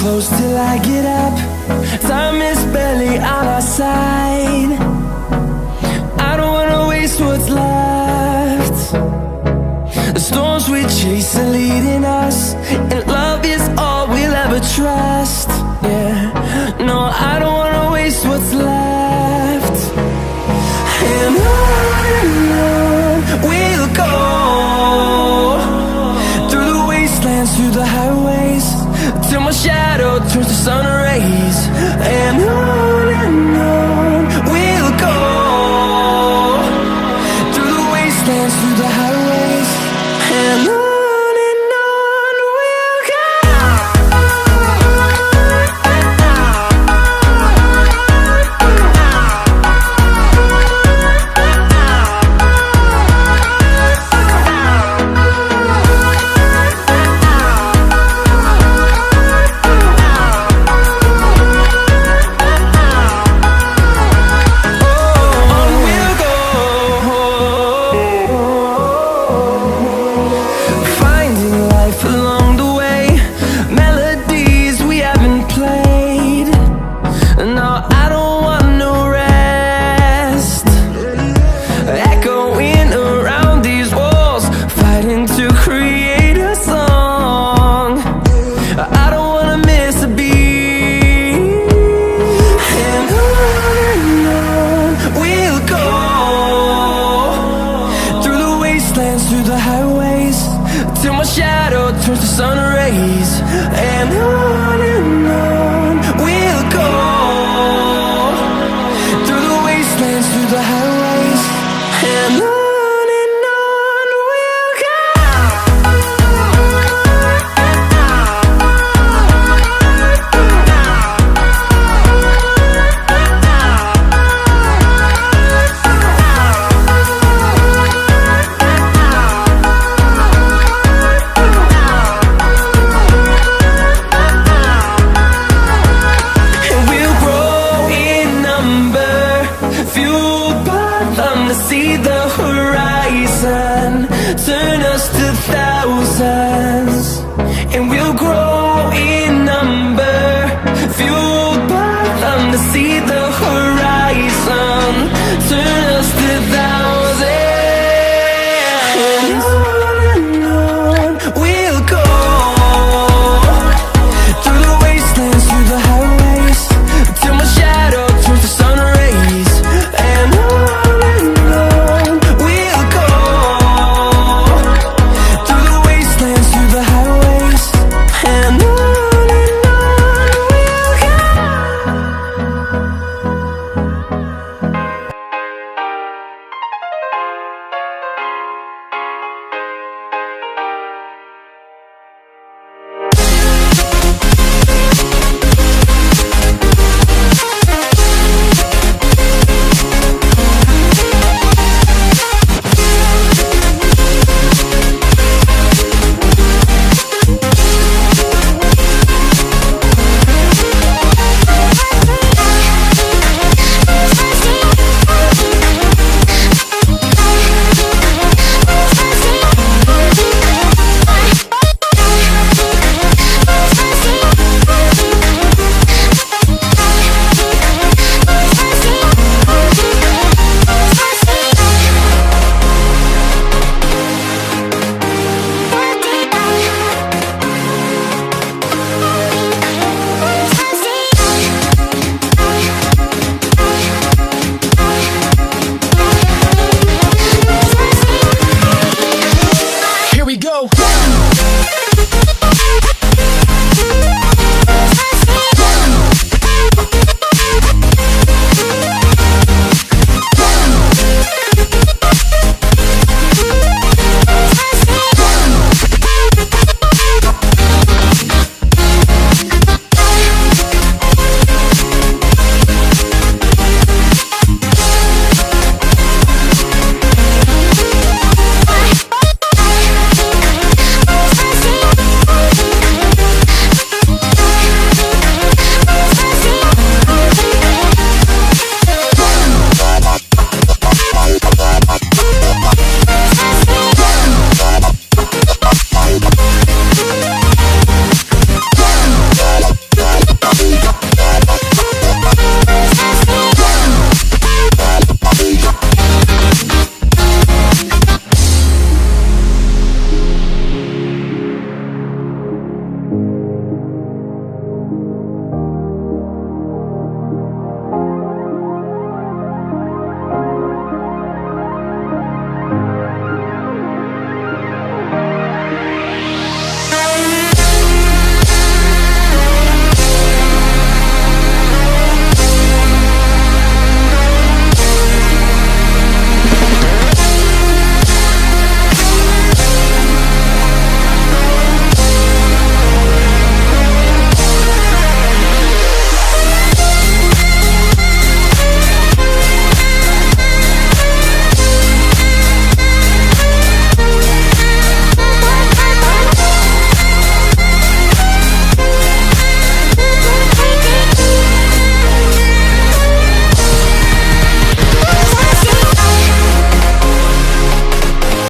close till I get up. Time is barely on our side. I don't wanna waste what's left. The storms we chase are leading us, and love is all we'll ever trust. Yeah, no, I don't wanna waste what's left. And on we'll go, through the wastelands, through the highways, till my shadow turns to sun rays. And on we'll go, through the wastelands, through the highways, and on we'll go. Through the highways, till my shadow turns to sun rays. And on we'll go, through the wastelands, through the highways, and on we'll go. See the horizon turn us to thousands, and we'll grow in number, fueled by them. To see the horizon turn us to thousands, and on we'll go, through the wastelands, through the highways, till my shadow turns to sun rays. And here we go.